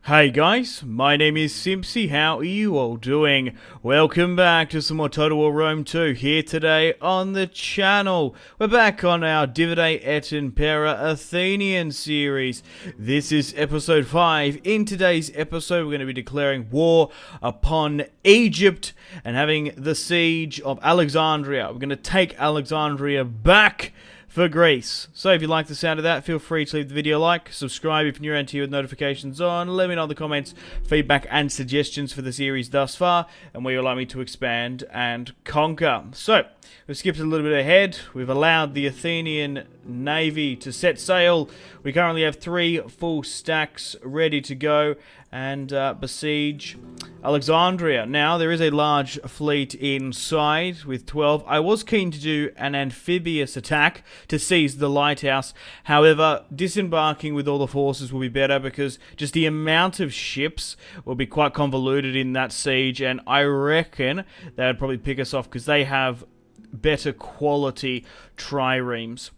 Hey guys, my name is Simpzy. How are you all doing? Welcome back to some more Total War Rome 2 here today on the channel. We're back on our DEI et Impera Athenian series. This is episode 5. In today's episode, we're going to be declaring war upon Egypt and having the siege of Alexandria. We're going to take Alexandria back for Greece. So if you like the sound of that, feel free to leave the video a like, subscribe if you're new and here with notifications on, let me know in the comments feedback and suggestions for the series thus far, and where you'd like me to expand and conquer. So, we've skipped a little bit ahead. We've allowed the Athenian Navy to set sail. We currently have 3 full stacks ready to go and besiege Alexandria. Now, there is a large fleet inside with 12. I was keen to do an amphibious attack to seize the lighthouse. However, disembarking with all the forces will be better because just the amount of ships will be quite convoluted in that siege, and I reckon they would probably pick us off because they have better quality triremes.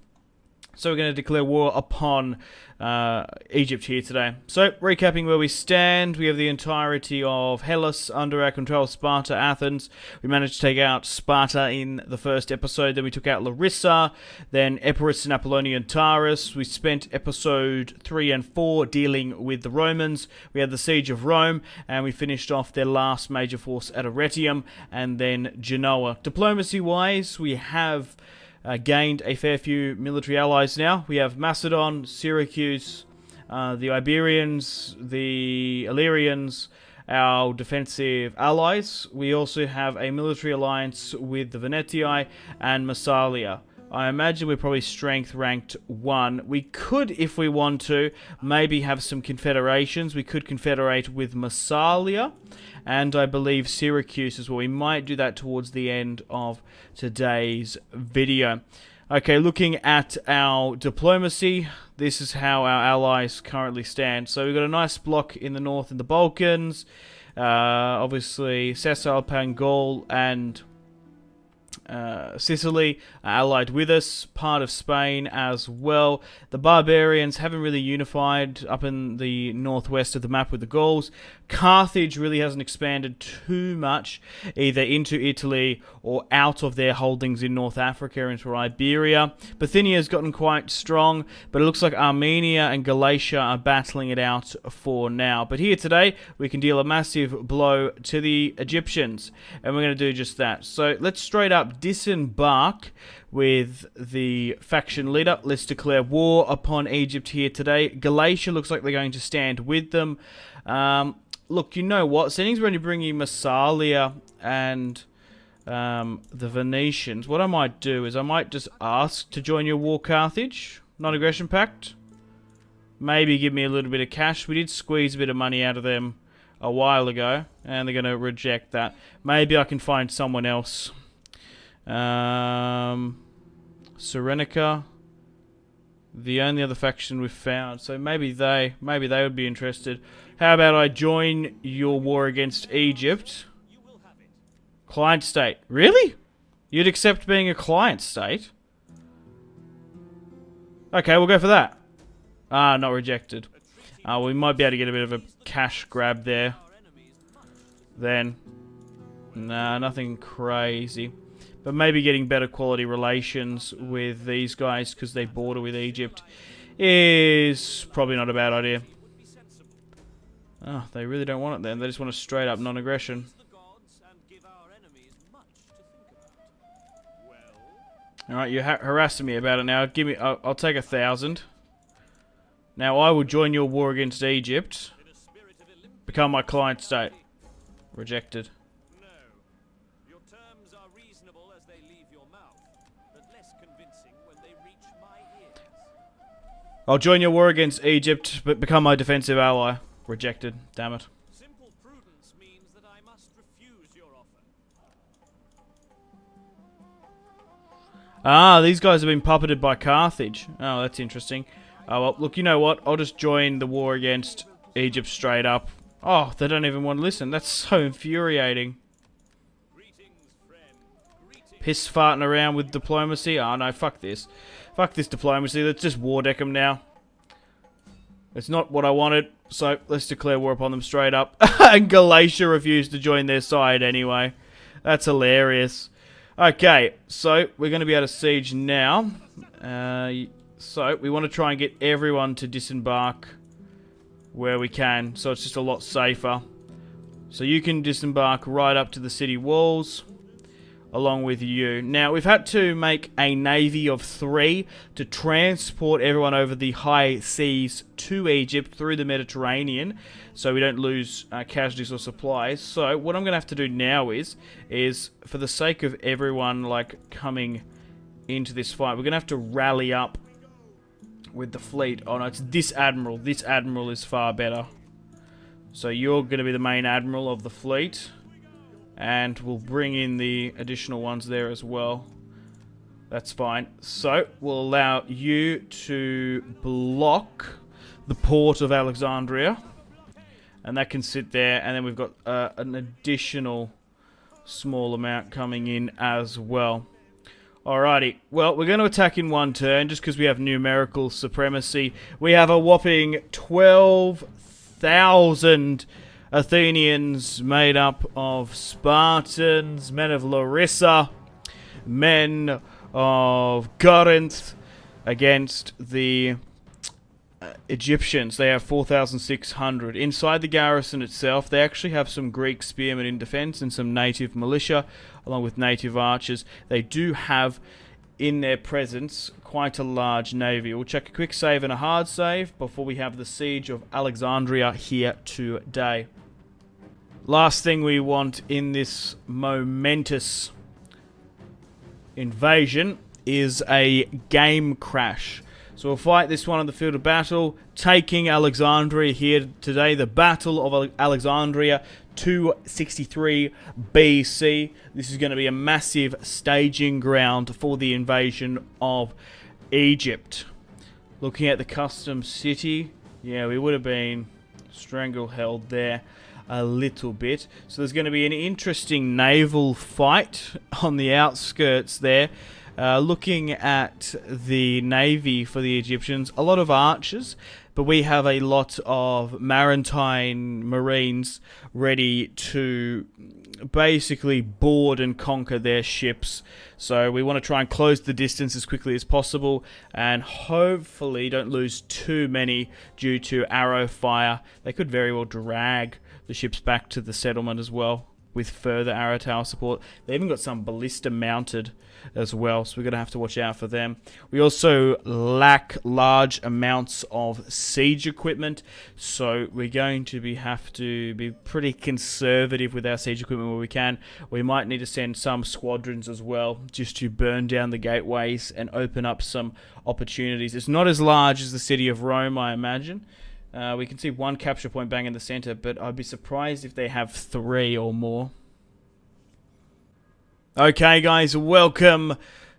So we're going to declare war upon Egypt here today. So, recapping where we stand, we have the entirety of Hellas under our control, Sparta, Athens. We managed to take out Sparta in the first episode, then we took out Larissa, then Epirus and Apollonia and Taurus. We spent episode 3 and 4 dealing with the Romans. We had the siege of Rome, and we finished off their last major force at Arretium, and then Genoa. Diplomacy-wise, we have gained a fair few military allies now. We have Macedon, Syracuse, the Iberians, the Illyrians, our defensive allies. We also have a military alliance with the Venetii and Massalia. I imagine we're probably strength ranked 1. We could, if we want to, maybe have some confederations. We could confederate with Massalia, and I believe Syracuse as well. We might do that towards the end of today's video. Okay, looking at our diplomacy, this is how our allies currently stand. So we've got a nice block in the north in the Balkans. Obviously, Sessile, Pangol, and Sicily are allied with us, part of Spain as well. The barbarians haven't really unified up in the northwest of the map with the Gauls. Carthage really hasn't expanded too much, either into Italy or out of their holdings in North Africa into Iberia. Bithynia has gotten quite strong, but it looks like Armenia and Galatia are battling it out for now. But here today, we can deal a massive blow to the Egyptians, and we're going to do just that. So let's straight up disembark with the faction leader. Let's declare war upon Egypt here today. Galatia looks like they're going to stand with them. Look, you know what? Settings ready bringing Massalia and the Venetians. What I might do is I might just ask to join your war, Carthage. Non-aggression pact. Maybe give me a little bit of cash. We did squeeze a bit of money out of them a while ago, and they're going to reject that. Maybe I can find someone else. Serenica, the only other faction we've found, so maybe they would be interested. How about I join your war against Egypt? Client state. Really? You'd accept being a client state? Okay, we'll go for that. Ah, not rejected. We might be able to get a bit of a cash grab there. Then. Nah, nothing crazy. But maybe getting better quality relations with these guys because they border with Egypt is probably not a bad idea. Oh, they really don't want it then. They just want a straight up non-aggression. Alright, you're harassing me about it now. Give me, I'll take 1,000. Now I will join your war against Egypt. Become my client state. Rejected. I'll join your war against Egypt, but become my defensive ally. Rejected. Damn it. Simple prudence means that I must refuse your offer. Ah, these guys have been puppeted by Carthage. Oh, that's interesting. Oh, well, look, you know what? I'll just join the war against Egypt straight up. Oh, they don't even want to listen. That's so infuriating. Piss farting around with diplomacy. Oh, no, fuck this. Fuck this diplomacy. Let's just war deck them now. It's not what I wanted, so let's declare war upon them straight up. And Galatia refused to join their side anyway. That's hilarious. Okay, so we're going to be able to siege now. So we want to try and get everyone to disembark where we can, so it's just a lot safer. So you can disembark right up to the city walls, along with you. Now, we've had to make a navy of 3 to transport everyone over the high seas to Egypt through the Mediterranean, so we don't lose casualties or supplies. So what I'm going to have to do now is for the sake of everyone like coming into this fight, we're going to have to rally up with the fleet. Oh no, it's this admiral. This admiral is far better. So you're going to be the main admiral of the fleet. And we'll bring in the additional ones there as well. That's fine. So, we'll allow you to block the port of Alexandria. And that can sit there. And then we've got an additional small amount coming in as well. Alrighty. Well, we're going to attack in one turn just because we have numerical supremacy. We have a whopping 12,000 Athenians made up of Spartans, men of Larissa, men of Corinth against the Egyptians. They have 4,600. Inside the garrison itself, they actually have some Greek spearmen in defense and some native militia, along with native archers. They do have in their presence quite a large navy. We'll check a quick save and a hard save before we have the siege of Alexandria here today. Last thing we want in this momentous invasion is a game crash. So we'll fight this one on the field of battle, taking Alexandria here today. The Battle of Alexandria, 263 BC. This is going to be a massive staging ground for the invasion of Egypt. Looking at the custom city, yeah, we would have been strangle-held there a little bit. So there's going to be an interesting naval fight on the outskirts there. Looking at the navy for the Egyptians, a lot of archers, but we have a lot of maritime marines ready to basically board and conquer their ships. So we want to try and close the distance as quickly as possible and hopefully don't lose too many due to arrow fire. They could very well drag the ships back to the settlement as well with further arrow tower support. They even got some ballista mounted as well, so we're going to have to watch out for them. We also lack large amounts of siege equipment, so we're going to have to be pretty conservative with our siege equipment where we can. We might need to send some squadrons as well, just to burn down the gateways and open up some opportunities. It's not as large as the city of Rome, I imagine. We can see one capture point bang in the center, but I'd be surprised if they have 3 or more. Okay, guys, welcome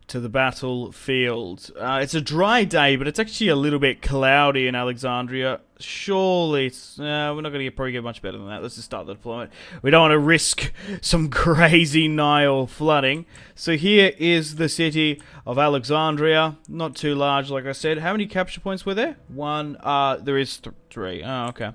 to the battlefield. It's a dry day, but it's actually a little bit cloudy in Alexandria. Surely, we're not going to probably get much better than that. Let's just start the deployment. We don't want to risk some crazy Nile flooding. So here is the city of Alexandria. Not too large, like I said. How many capture points were there? 1. There is 3. Oh, okay.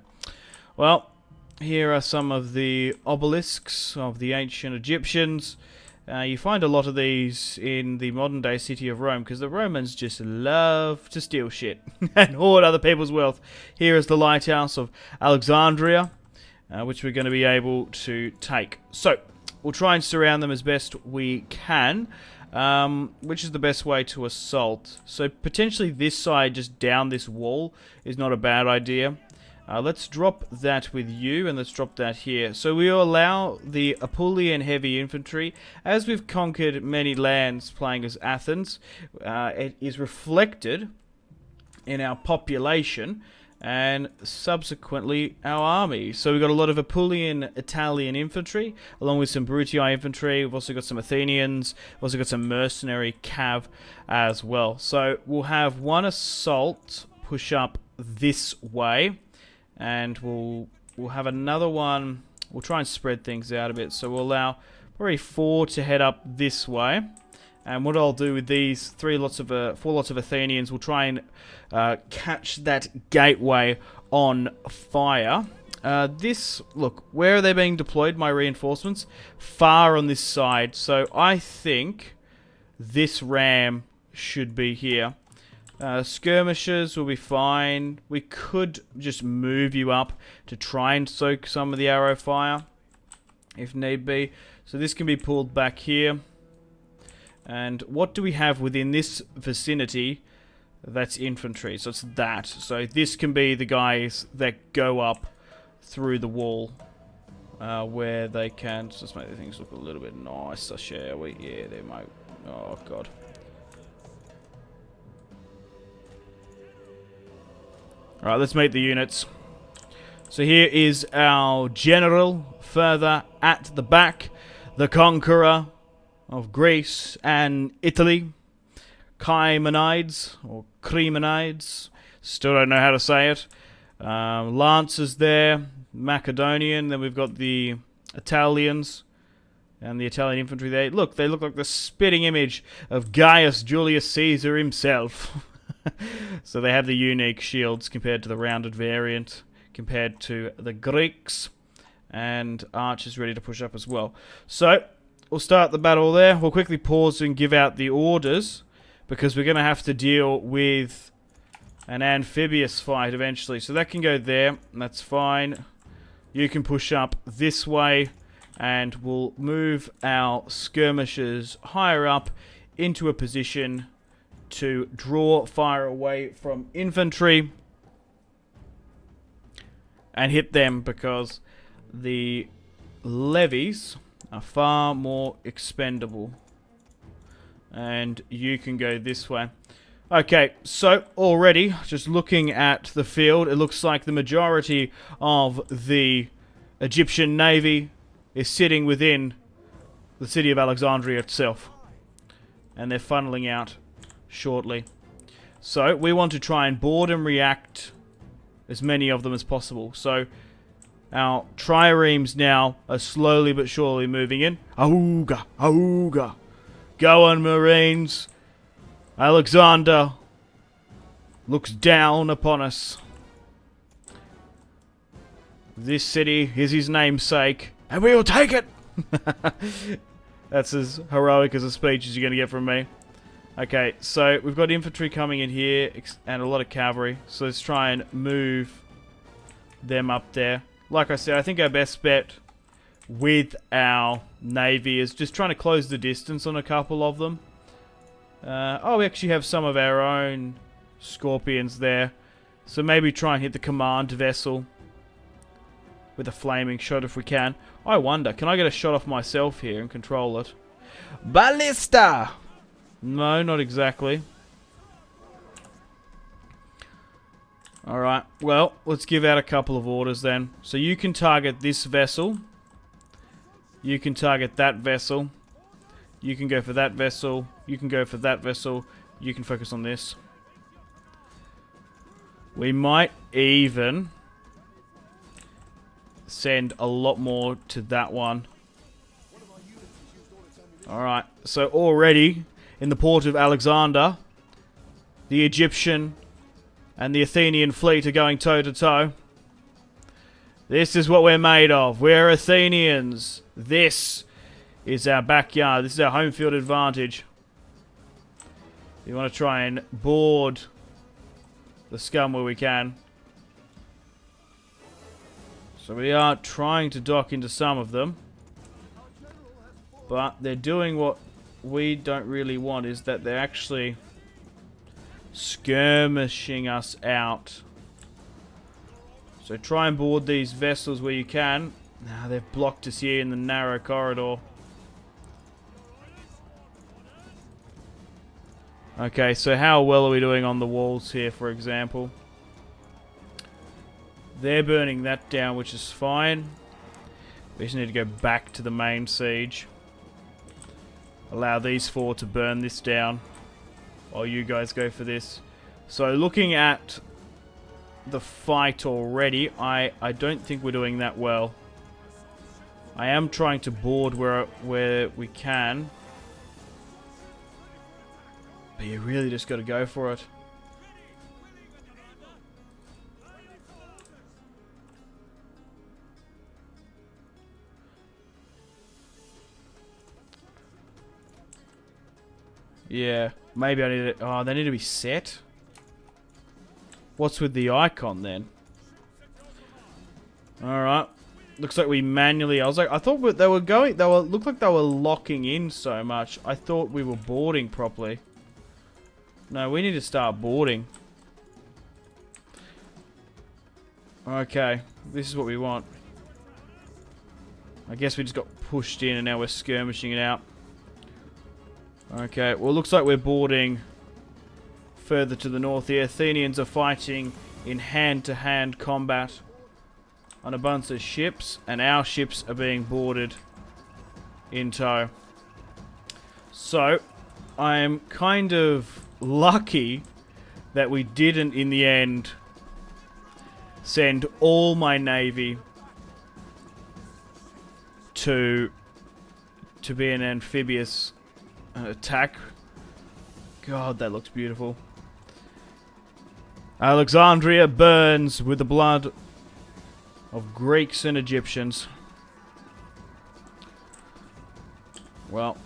Well, here are some of the obelisks of the ancient Egyptians. You find a lot of these in the modern-day city of Rome, because the Romans just love to steal shit and hoard other people's wealth. Here is the lighthouse of Alexandria, which we're going to be able to take. So, we'll try and surround them as best we can, which is the best way to assault. So, potentially this side, just down this wall, is not a bad idea. Let's drop that with you, and let's drop that here. So we will allow the Apulian heavy infantry, as we've conquered many lands playing as Athens, it is reflected in our population and subsequently our army. So we've got a lot of Apulian Italian infantry, along with some Brutii infantry. We've also got some Athenians. We've also got some mercenary cav as well. So we'll have one assault push up this way. And we'll have another one. We'll try and spread things out a bit. So we'll allow probably 4 to head up this way. And what I'll do with these 4 lots of Athenians, we'll try and catch that gateway on fire. Look, where are they being deployed, my reinforcements? Far on this side. So I think this ram should be here. Skirmishers will be fine. We could just move you up to try and soak some of the arrow fire, if need be. So this can be pulled back here. And what do we have within this vicinity? That's infantry, so it's that. So this can be the guys that go up through the wall, where they can just make the things look a little bit nicer, shall we? Yeah, they might. Oh god. Alright, let's meet the units. So here is our general further at the back, the conqueror of Greece and Italy, Chaemonides, or Cremonides, still don't know how to say it. Lancers there, Macedonian, then we've got the Italians, and the Italian infantry there. Look, they look like the spitting image of Gaius Julius Caesar himself. So they have the unique shields compared to the rounded variant, compared to the Greeks, and archers ready to push up as well. So, we'll start the battle there. We'll quickly pause and give out the orders, because we're going to have to deal with an amphibious fight eventually. So that can go there, and that's fine. You can push up this way, and we'll move our skirmishers higher up into a position to draw fire away from infantry and hit them, because the levies are far more expendable. And you can go this way. Okay, so already, just looking at the field, it looks like the majority of the Egyptian navy is sitting within the city of Alexandria itself. And they're funneling out shortly. So, we want to try and board and react as many of them as possible. So, our triremes now are slowly but surely moving in. Auga! Auga! Go on, Marines! Alexander looks down upon us. This city is his namesake, and we will take it! That's as heroic as a speech as you're going to get from me. Okay, so we've got infantry coming in here, and a lot of cavalry. So let's try and move them up there. Like I said, I think our best bet with our navy is just trying to close the distance on a couple of them. Oh, we actually have some of our own scorpions there. So maybe try and hit the command vessel with a flaming shot if we can. I wonder, can I get a shot off myself here and control it? Ballista! No, not exactly. Alright, well, let's give out a couple of orders then. So you can target this vessel. You can target that vessel. You can go for that vessel. You can go for that vessel. You can focus on this. We might even send a lot more to that one. Alright, so already in the port of Alexander, the Egyptian and the Athenian fleet are going toe-to-toe. This is what we're made of. We're Athenians. This is our backyard. This is our home field advantage. You want to try and board the scum where we can. So we are trying to dock into some of them. But they're doing what we don't really want, is that they're actually skirmishing us out. So try and board these vessels where you can. Now they've blocked us here in the narrow corridor. Okay, so how well are we doing on the walls here, for example? They're burning that down, which is fine. We just need to go back to the main siege. Allow these four to burn this down while you guys go for this. So looking at the fight already, I don't think we're doing that well. I am trying to board where we can. But you really just got to go for it. Yeah, maybe I need it. Oh, they need to be set. What's with the icon then? Alright. Looks like we manually... I thought they were going... looked like they were locking in so much. I thought we were boarding properly. No, we need to start boarding. Okay. This is what we want. I guess we just got pushed in and now we're skirmishing it out. Okay, well it looks like we're boarding further to the north. The Athenians are fighting in hand-to-hand combat on a bunch of ships, and our ships are being boarded in tow. So, I'm kind of lucky that we didn't, in the end, send all my navy to be an amphibious attack. God, that looks beautiful. Alexandria burns with the blood of Greeks and Egyptians. Well,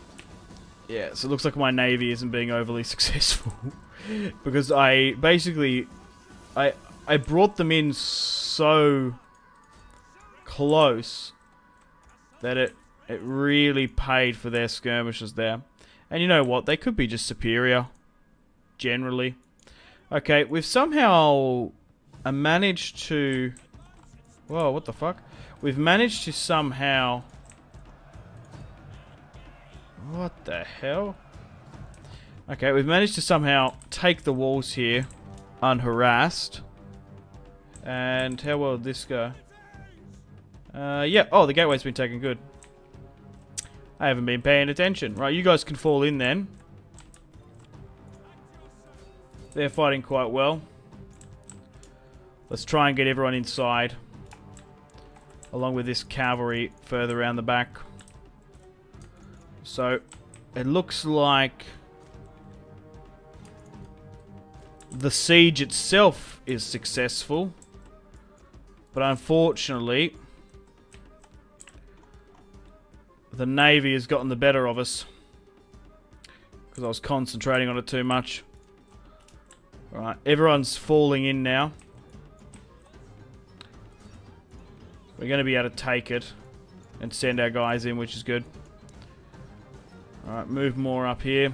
yeah, so it looks like my navy isn't being overly successful. Because I basically... I brought them in so close that it really paid for their skirmishes there. And you know what? They could be just superior. Generally. Okay, we've somehow managed to... Whoa, what the fuck? We've managed to somehow... What the hell? Okay, we've managed to somehow take the walls here unharassed. And how well did this go? Yeah. Oh, the gateway's been taken. Good. I haven't been paying attention. Right, you guys can fall in then. They're fighting quite well. Let's try and get everyone inside. Along with this cavalry further around the back. So, it looks like the siege itself is successful. But unfortunately, the navy has gotten the better of us. Because I was concentrating on it too much. Alright, everyone's falling in now. We're going to be able to take it and send our guys in, which is good. Alright, move more up here.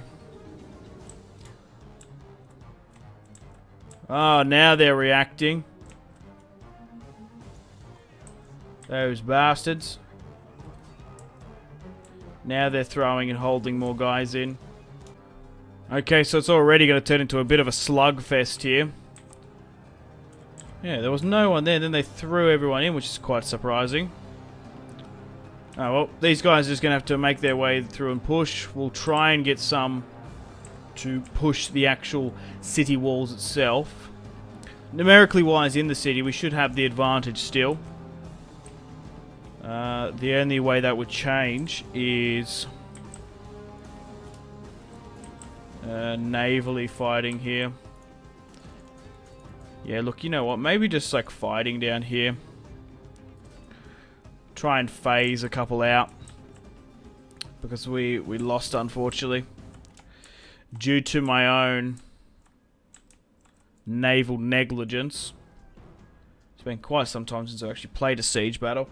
Oh, now they're reacting. Those bastards. Now they're throwing and holding more guys in. Okay, so it's already going to turn into a bit of a slugfest here. Yeah, there was no one there. Then they threw everyone in, which is quite surprising. Oh, well, these guys are just going to have to make their way through and push. We'll try and get some to push the actual city walls itself. Numerically wise in the city, we should have the advantage still. The only way that would change is navally fighting here. Yeah, look, you know what? Maybe just like fighting down here. Try and phase a couple out. Because we lost, unfortunately. Due to my own naval negligence. It's been quite some time since I've actually played a siege battle.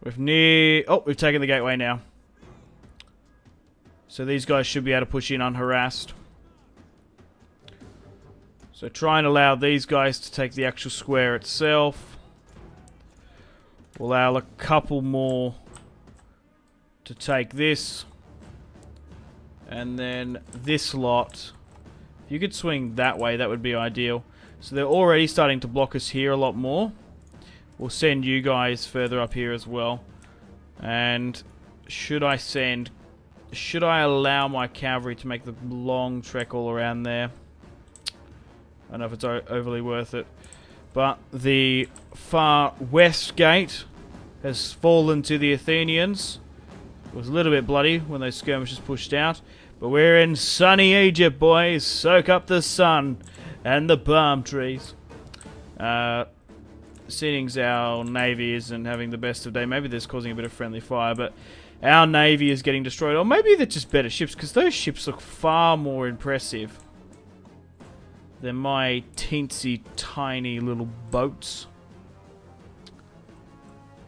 We've taken the gateway now. So these guys should be able to push in unharassed. So try and allow these guys to take the actual square itself. We'll allow a couple more to take this. And then this lot. If you could swing that way, that would be ideal. So they're already starting to block us here a lot more. We'll send you guys further up here as well. And should I allow my cavalry to make the long trek all around there? I don't know if it's overly worth it. But the far west gate has fallen to the Athenians. It was a little bit bloody when those skirmishes pushed out. But we're in sunny Egypt, boys. Soak up the sun and the palm trees. Seeing our navy isn't having the best of day. Maybe this causing a bit of friendly fire, but Our navy is getting destroyed. Or maybe they're just better ships, because those ships look far more impressive than my teensy tiny little boats.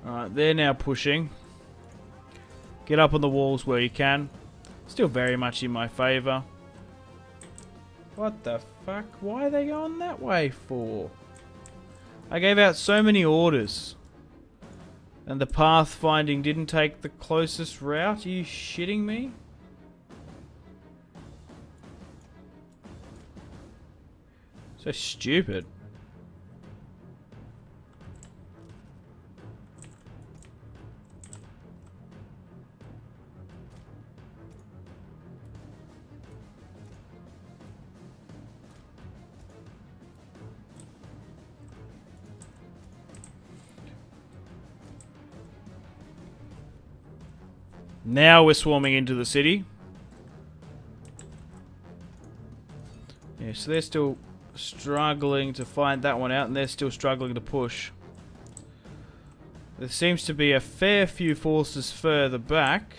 Alright, they're now pushing. Get up on the walls where you can. Still very much in my favour. What the fuck? Why are they going that way for? I gave out so many orders. And the pathfinding didn't take the closest route? Are you shitting me? So stupid. Now we're swarming into the city. Yeah, so they're still struggling to find that one out, and they're still struggling to push. There seems to be a fair few forces further back.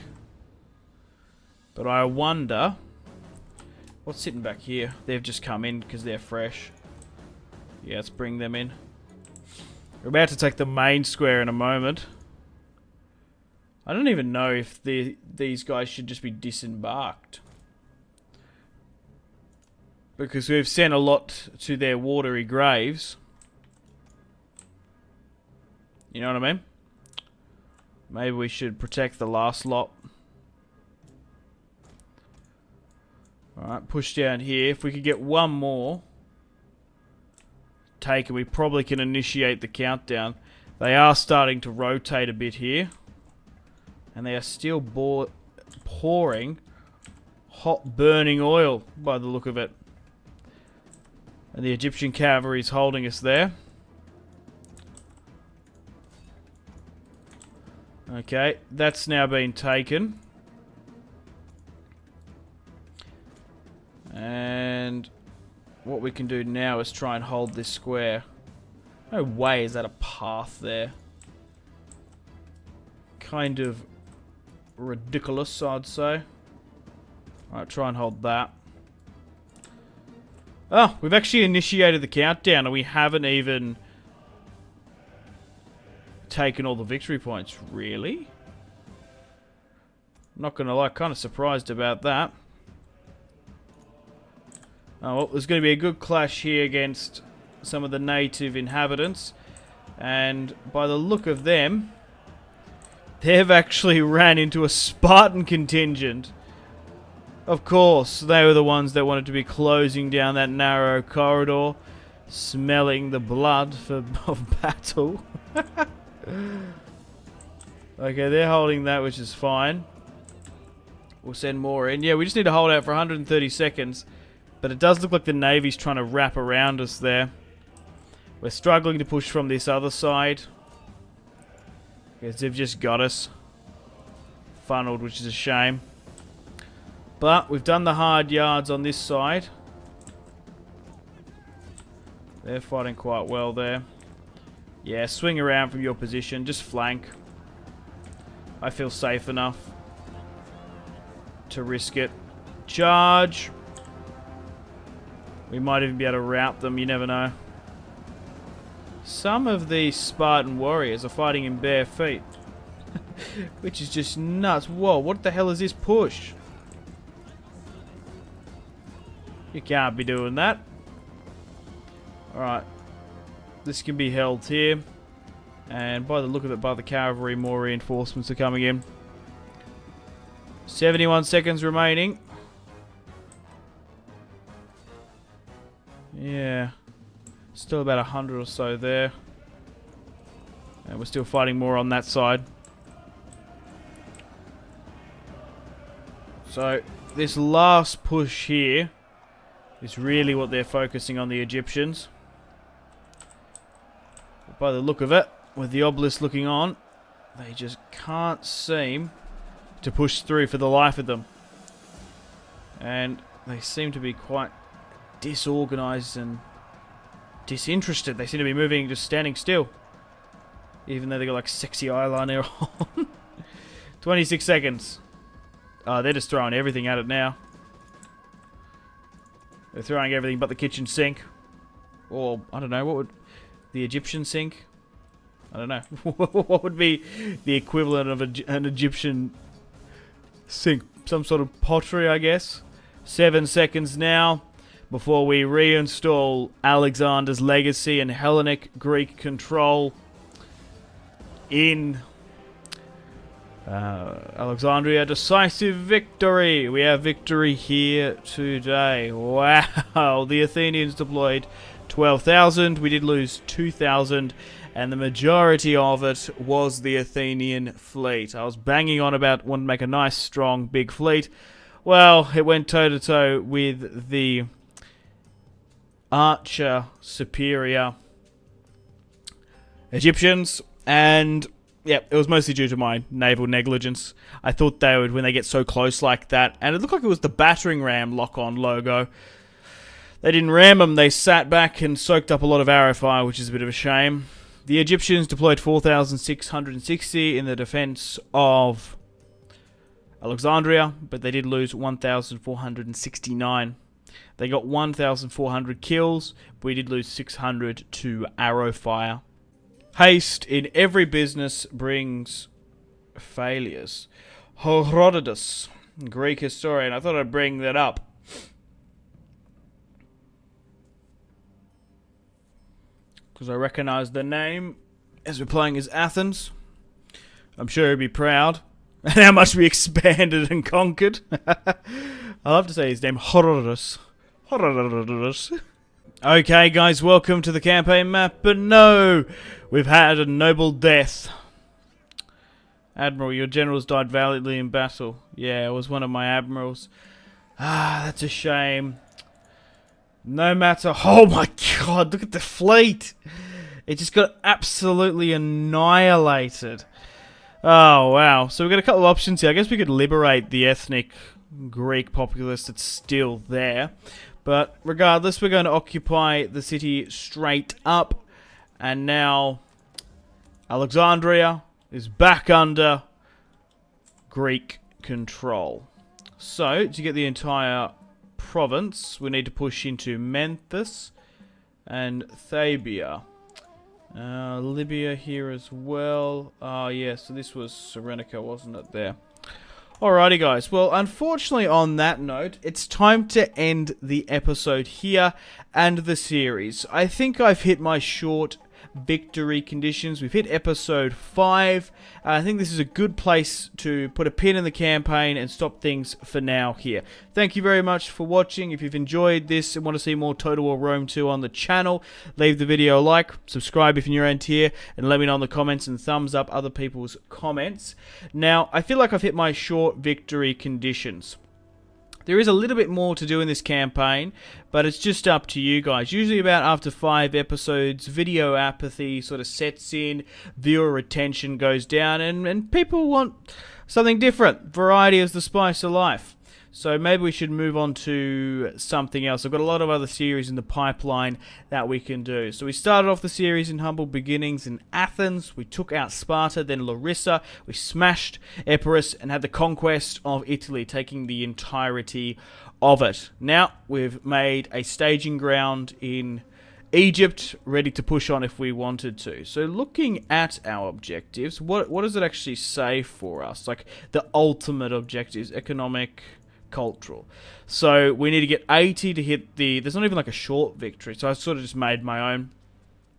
But I wonder... what's sitting back here? They've just come in because they're fresh. Yeah, let's bring them in. We're about to take the main square in a moment. I don't even know if these guys should just be disembarked. Because we've sent a lot to their watery graves. You know what I mean? Maybe we should protect the last lot. Alright, push down here. If we could get one more taken, we probably can initiate the countdown. They are starting to rotate a bit here. And they are still pouring hot burning oil by the look of it. And the Egyptian cavalry is holding us there. Okay, that's now been taken. And what we can do now is try and hold this square. No way is that a path there. Kind of ridiculous, I'd say. Alright, try and hold that. Oh, we've actually initiated the countdown and we haven't even taken all the victory points. Really? Not gonna lie, kind of surprised about that. Oh, well, there's going to be a good clash here against some of the native inhabitants. And by the look of them, they've actually ran into a Spartan contingent. Of course, they were the ones that wanted to be closing down that narrow corridor, smelling the blood of battle. Okay, they're holding that, which is fine. We'll send more in. Yeah, we just need to hold out for 130 seconds. But it does look like the Navy's trying to wrap around us there. We're struggling to push from this other side. Because they've just got us funneled, which is a shame. But we've done the hard yards on this side. They're fighting quite well there. Yeah, swing around from your position. Just flank. I feel safe enough to risk it. Charge! We might even be able to rout them, you never know. Some of these Spartan warriors are fighting in bare feet. Which is just nuts. Whoa, what the hell is this push? You can't be doing that. Alright. This can be held here. And by the look of it, by the cavalry, more reinforcements are coming in. 71 seconds remaining. Yeah. Still about 100 or so there. And we're still fighting more on that side. So, this last push here is really what they're focusing on, the Egyptians. But by the look of it, with the obelisk looking on, they just can't seem to push through for the life of them. And they seem to be quite disorganized and disinterested. They seem to be moving, just standing still. Even though they got like sexy eyeliner on. 26 seconds. Oh, they're just throwing everything at it now. They're throwing everything but the kitchen sink. Or, I don't know, what would... The Egyptian sink? I don't know. What would be the equivalent of an Egyptian sink? Some sort of pottery, I guess. 7 seconds now before we reinstall Alexander's legacy and Hellenic Greek control in Alexandria. Decisive victory. We have victory here today. Wow. The Athenians deployed 12,000. We did lose 2,000. And the majority of it was the Athenian fleet. I was banging on about wanting to make a nice, strong, big fleet. Well, it went toe-to-toe with the archer superior Egyptians. And, yeah, it was mostly due to my naval negligence. I thought they would, when they get so close like that. And it looked like it was the battering ram lock-on logo. They didn't ram them. They sat back and soaked up a lot of arrow fire, which is a bit of a shame. The Egyptians deployed 4,660 in the defense of Alexandria, but they did lose 1,469. They got 1,400 kills, but we did lose 600 to arrow fire. Haste in every business brings failures. Herodotus, Greek historian. I thought I'd bring that up. Because I recognise the name as we're playing as Athens. I'm sure he'd be proud. And how much we expanded and conquered. I love to say his name, Herodotus. Herodotus. Okay, guys, welcome to the campaign map. But no, we've had a noble death. Admiral, your generals died valiantly in battle. Yeah, it was one of my admirals. Ah, that's a shame. No matter... Oh my god, look at the fleet! It just got absolutely annihilated. Oh, wow. So we've got a couple of options here. I guess we could liberate the ethnic Greek populace that's still there. But regardless, we're going to occupy the city straight up. And now Alexandria is back under Greek control. So, to get the entire province, we need to push into Memphis and Thabia. Libya here as well. Yeah, so this was Cyrenaica, wasn't it, there? Alrighty, guys. Well, unfortunately, on that note, it's time to end the episode here and the series. I think I've hit my short victory conditions. We've hit episode 5. I think this is a good place to put a pin in the campaign and stop things for now here. Thank you very much for watching. If you've enjoyed this and want to see more Total War Rome 2 on the channel, leave the video a like, subscribe if you're new around here, and let me know in the comments and thumbs up other people's comments. Now, I feel like I've hit my short victory conditions. There is a little bit more to do in this campaign, but it's just up to you guys. Usually about after 5 episodes, video apathy sort of sets in, viewer retention goes down, and people want something different. Variety is the spice of life. So maybe we should move on to something else. I've got a lot of other series in the pipeline that we can do. So we started off the series in humble beginnings in Athens. We took out Sparta, then Larissa. We smashed Epirus and had the conquest of Italy, taking the entirety of it. Now we've made a staging ground in Egypt, ready to push on if we wanted to. So looking at our objectives, what does it actually say for us? Like the ultimate objectives, economic, cultural. So we need to get 80 to hit the... There's not even like a short victory. So I sort of just made my own.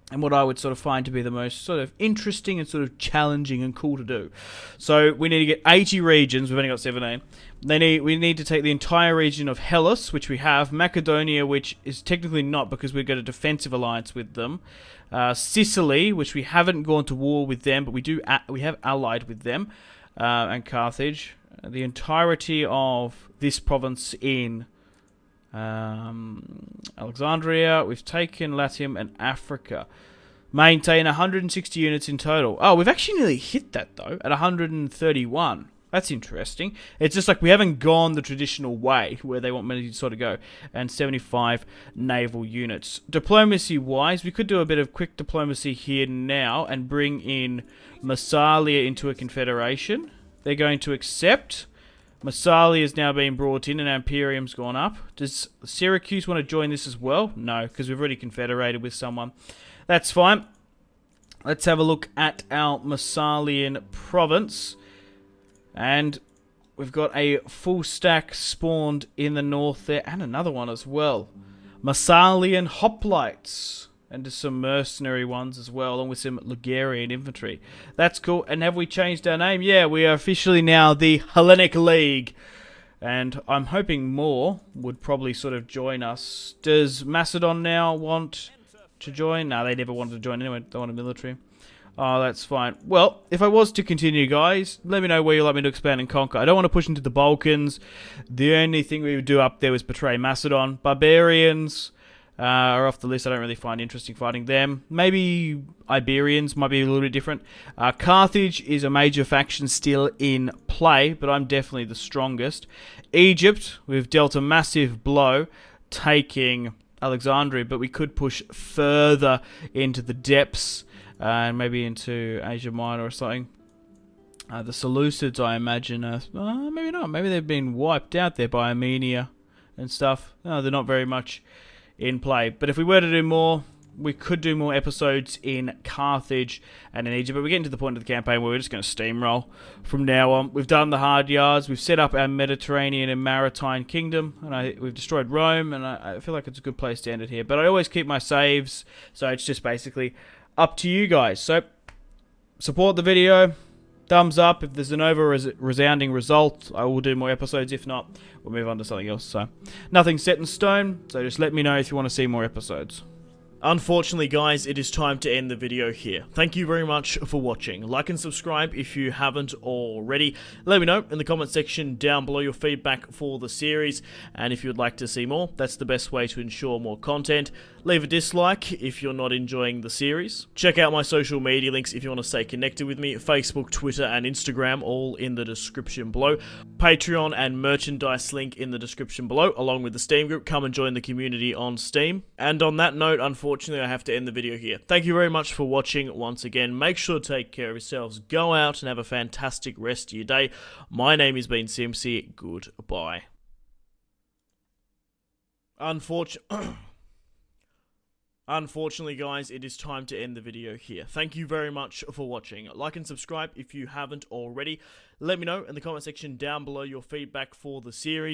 And what I would sort of find to be the most sort of interesting and sort of challenging and cool to do. So we need to get 80 regions. We've only got 17. We need to take the entire region of Hellas, which we have. Macedonia, which is technically not because we've got a defensive alliance with them. Sicily, which we haven't gone to war with them, but we have allied with them. And Carthage. The entirety of this province in Alexandria. We've taken Latium and Africa. Maintain 160 units in total. Oh, we've actually nearly hit that, though, at 131. That's interesting. It's just like we haven't gone the traditional way where they want me to sort of go. And 75 naval units. Diplomacy-wise, we could do a bit of quick diplomacy here now and bring in Massalia into a confederation. they're going to accept. Massalia is now being brought in and Imperium's gone up. Does Syracuse want to join this as well? No, because we've already confederated with someone. That's fine. Let's have a look at our Massalian province. And we've got a full stack spawned in the north there, and another one as well. Massalian hoplites. And just some mercenary ones as well, along with some Ligurian infantry. That's cool. And have we changed our name? Yeah, we are officially now the Hellenic League. And I'm hoping more would probably sort of join us. Does Macedon now want to join? No, they never wanted to join anyway. They want a military. Oh, that's fine. Well, if I was to continue, guys, let me know where you'd like me to expand and conquer. I don't want to push into the Balkans. The only thing we would do up there was betray Macedon. Barbarians are off the list. I don't really find interesting fighting them. Maybe Iberians might be a little bit different. Carthage is a major faction still in play, but I'm definitely the strongest. Egypt, we've dealt a massive blow, taking Alexandria, but we could push further into the depths, and maybe into Asia Minor or something. The Seleucids, I imagine, maybe not. Maybe they've been wiped out there by Armenia and stuff. No, they're not very much in play. But if we were to do more, we could do more episodes in Carthage and in Egypt. But we're getting to the point of the campaign where we're just going to steamroll from now on. We've done the hard yards. We've set up our Mediterranean and Maritime Kingdom. And we've destroyed Rome. And I feel like it's a good place to end it here. But I always keep my saves. So it's just basically up to you guys. So support the video. Thumbs up. If there's an resounding result, I will do more episodes. If not, we'll move on to something else. So nothing's set in stone, so just let me know if you want to see more episodes. Unfortunately, guys, it is time to end the video here. Thank you very much for watching. Like and subscribe if you haven't already. Let me know in the comment section down below your feedback for the series, and if you'd like to see more, that's the best way to ensure more content. Leave a dislike if you're not enjoying the series. Check out my social media links if you want to stay connected with me. Facebook, Twitter, and Instagram, all in the description below. Patreon and merchandise link in the description below, along with the Steam group. Come and join the community on Steam. And on that note, unfortunately, I have to end the video here. Thank you very much for watching once again. Make sure to take care of yourselves. Go out and have a fantastic rest of your day. My name has been Simpzy. Goodbye. Unfortunately, guys, it is time to end the video here. Thank you very much for watching. Like and subscribe if you haven't already. Let me know in the comment section down below your feedback for the series.